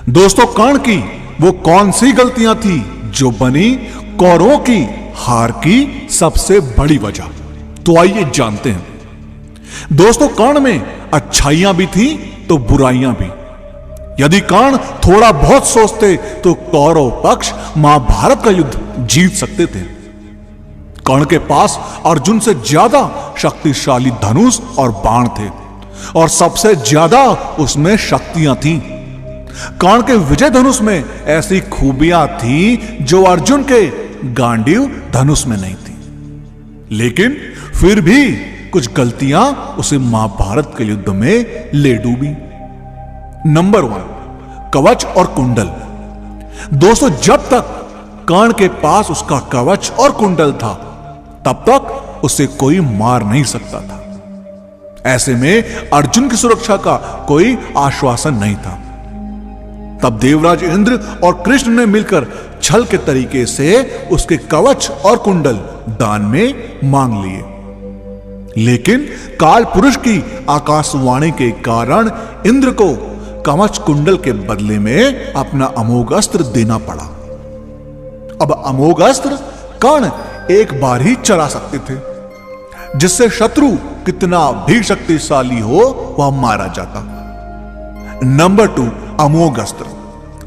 दोस्तों, कर्ण की वो कौन सी गलतियां थी जो बनी कौरवों की हार की सबसे बड़ी वजह? तो आइए जानते हैं। दोस्तों, कर्ण में अच्छाइयां भी थी तो बुराइयां भी। यदि कर्ण थोड़ा बहुत सोचते तो कौरव पक्ष महाभारत का युद्ध जीत सकते थे। कर्ण के पास अर्जुन से ज्यादा शक्तिशाली धनुष और बाण थे और सबसे ज्यादा उसमें शक्तियां थीं। कर्ण के विजय धनुष में ऐसी खूबियां थी जो अर्जुन के गांडीव धनुष में नहीं थी। लेकिन फिर भी कुछ गलतियां उसे महाभारत के युद्ध में ले डूबी। नंबर 1, कवच और कुंडल। दोस्तों, जब तक कर्ण के पास उसका कवच और कुंडल था तब तक उसे कोई मार नहीं सकता था। ऐसे में अर्जुन की सुरक्षा का कोई आश्वासन नहीं था। तब देवराज इंद्र और कृष्ण ने मिलकर छल के तरीके से उसके कवच और कुंडल दान में मांग लिए। लेकिन काल पुरुष की आकाशवाणी के कारण इंद्र को कवच कुंडल के बदले में अपना अमोघ अस्त्र देना पड़ा। अब अमोघ अस्त्र कर्ण एक बार ही चला सकते थे, जिससे शत्रु कितना भी शक्तिशाली हो वह मारा जाता। नंबर 2, अमोघ अस्त्र।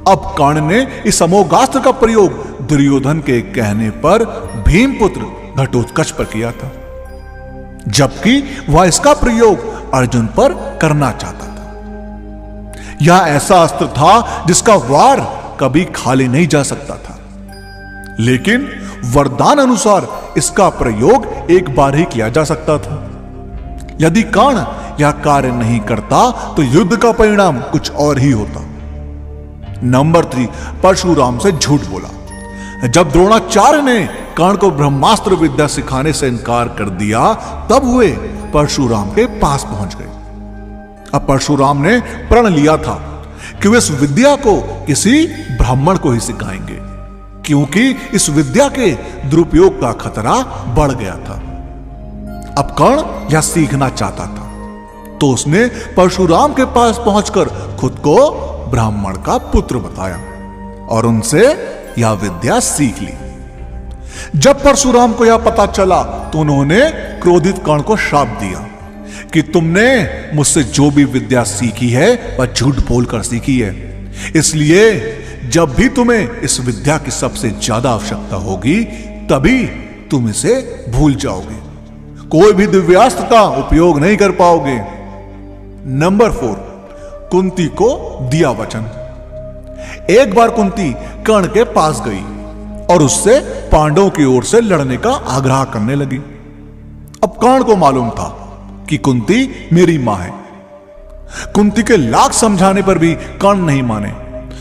अब कर्ण ने इस अमोघास्त्र का प्रयोग दुर्योधन के कहने पर भीमपुत्र घटोत्कच पर किया था, जबकि वह इसका प्रयोग अर्जुन पर करना चाहता था। यह ऐसा अस्त्र था जिसका वार कभी खाली नहीं जा सकता था, लेकिन वरदान अनुसार इसका प्रयोग एक बार ही किया जा सकता था। यदि कर्ण यह कार्य नहीं करता तो युद्ध का परिणाम कुछ और ही होता। नंबर 3, परशुराम से झूठ बोला। जब द्रोणाचार्य ने कर्ण को ब्रह्मास्त्र विद्या सिखाने से इनकार कर दिया तब वे परशुराम के पास पहुंच गए। अब परशुराम ने प्रण लिया था कि वे इस विद्या को किसी ब्राह्मण को ही सिखाएंगे, क्योंकि इस विद्या के दुरुपयोग का खतरा बढ़ गया था। अब कर्ण यह सीखना चाहता था, तो उसने परशुराम के पास पहुंचकर खुद को ब्राह्मण का पुत्र बताया और उनसे यह विद्या सीख ली। जब परशुराम को यह पता चला तो उन्होंने क्रोधित कर्ण को श्राप दिया कि तुमने मुझसे जो भी विद्या सीखी है वह झूठ बोलकर सीखी है, इसलिए जब भी तुम्हें इस विद्या की सबसे ज्यादा आवश्यकता होगी तभी तुम इसे भूल जाओगे, कोई भी दिव्यास्त्र का उपयोग नहीं कर पाओगे। नंबर 4, कुंती को दिया वचन। एक बार कुंती कर्ण के पास गई और उससे पांडवों की ओर से लड़ने का आग्रह करने लगी। अब कर्ण को मालूम था कि कुंती मेरी मां है। कुंती के लाख समझाने पर भी कर्ण नहीं माने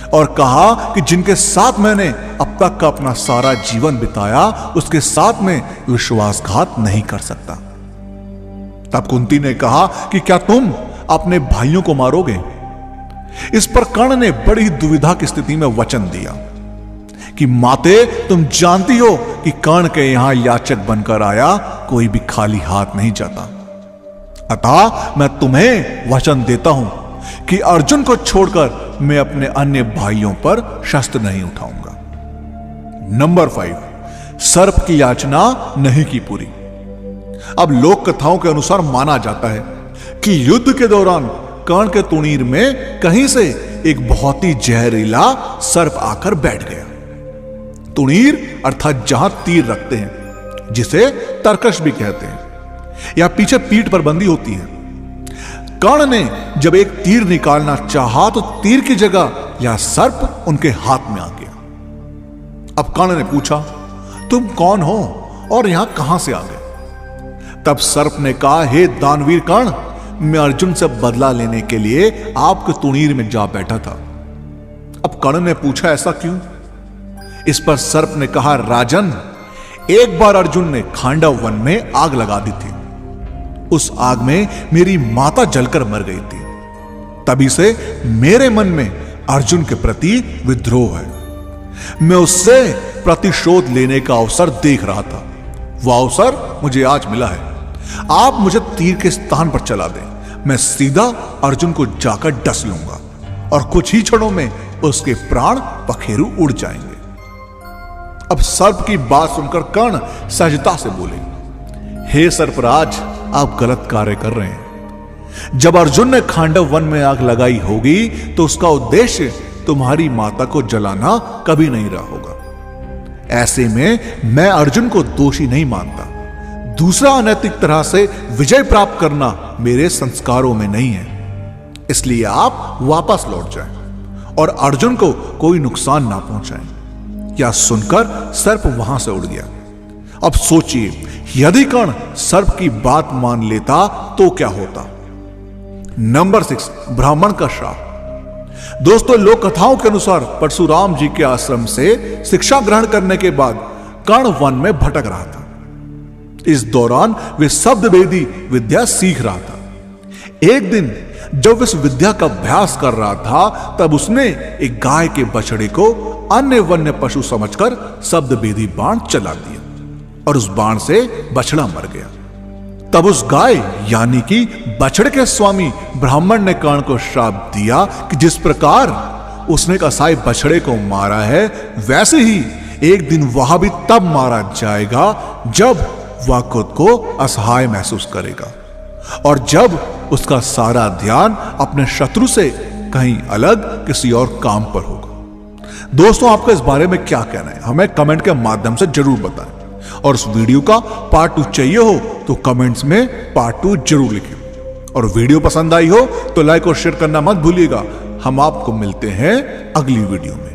और कहा कि जिनके साथ मैंने अब तक का अपना सारा जीवन बिताया उसके साथ में विश्वासघात नहीं कर सकता। तब कुंती ने कहा कि क्या तुम अपने भाइयों को मारोगे? इस पर कर्ण ने बड़ी दुविधा की स्थिति में वचन दिया कि माते, तुम जानती हो कि कर्ण के यहां याचक बनकर आया कोई भी खाली हाथ नहीं जाता। अतः मैं तुम्हें वचन देता हूं कि अर्जुन को छोड़कर मैं अपने अन्य भाइयों पर शस्त्र नहीं उठाऊंगा। नंबर 5, सर्प की याचना नहीं की पूरी। अब लोक कथाओं के अनुसार माना जाता है कि युद्ध के दौरान कर्ण के तुणीर में कहीं से एक बहुत ही जहरीला सर्प आकर बैठ गया। तुणीर अर्थात जहां तीर रखते हैं, जिसे तरकश भी कहते हैं, या पीछे पीठ पर बंदी होती है। कर्ण ने जब एक तीर निकालना चाहा तो तीर की जगह यह सर्प उनके हाथ में आ गया। अब कर्ण ने पूछा, तुम कौन हो और यहां कहां से आ गए? तब सर्प ने कहा, हे दानवीर कर्ण, मैं अर्जुन से बदला लेने के लिए आपके तुणीर में जा बैठा था। अब कर्ण ने पूछा, ऐसा क्यों? इस पर सर्प ने कहा, राजन, एक बार अर्जुन ने खांडव वन में आग लगा दी थी। उस आग में मेरी माता जलकर मर गई थी। तभी से मेरे मन में अर्जुन के प्रति विद्रोह है। मैं उससे प्रतिशोध लेने का अवसर देख रहा था। वह अवसर मुझे आज मिला है। आप मुझे तीर के स्थान पर चला दें, मैं सीधा अर्जुन को जाकर डस लूंगा और कुछ ही क्षणों में उसके प्राण पखेरु उड़ जाएंगे। अब सर्प की बात सुनकर कर्ण सहजता से बोले, हे सर्पराज, आप गलत कार्य कर रहे हैं। जब अर्जुन ने खांडव वन में आग लगाई होगी तो उसका उद्देश्य तुम्हारी माता को जलाना कभी नहीं रहा होगा। ऐसे में मैं अर्जुन को दोषी नहीं मानता। दूसरा अनैतिक तरह से विजय प्राप्त करना मेरे संस्कारों में नहीं है, इसलिए आप वापस लौट जाएं और अर्जुन को कोई नुकसान ना पहुंचाएं। यह सुनकर सर्प वहां से उड़ गया। अब सोचिए, यदि कर्ण सर्प की बात मान लेता तो क्या होता। नंबर 6, ब्राह्मण का श्राप। दोस्तों, लोक कथाओं के अनुसार परशुराम जी के आश्रम से शिक्षा ग्रहण करने के बाद कर्ण वन में भटक रहा था। इस दौरान वे शब्द वेदी विद्या सीख रहा था। एक दिन जब इस विद्या का अभ्यास कर रहा था, तब उसने एक गाय के बछड़े को अन्य वन्य पशु समझकर शब्द वेदी बाण चला दिया और उस बाण से बछड़ा मर गया। तब उस गाय यानी कि बछड़े के स्वामी ब्राह्मण ने कर्ण को श्राप दिया कि जिस प्रकार उसने कसाई बछड़े को मारा है, वैसे ही एक दिन वह भी तब मारा जाएगा जब वह खुद को असहाय महसूस करेगा और जब उसका सारा ध्यान अपने शत्रु से कहीं अलग किसी और काम पर होगा। दोस्तों, आपका इस बारे में क्या कहना है, हमें कमेंट के माध्यम से जरूर बताएं। और इस वीडियो का पार्ट 2 चाहिए हो तो कमेंट्स में पार्ट 2 जरूर लिखें। और वीडियो पसंद आई हो तो लाइक और शेयर करना मत भूलिएगा। हम आपको मिलते हैं अगली वीडियो में।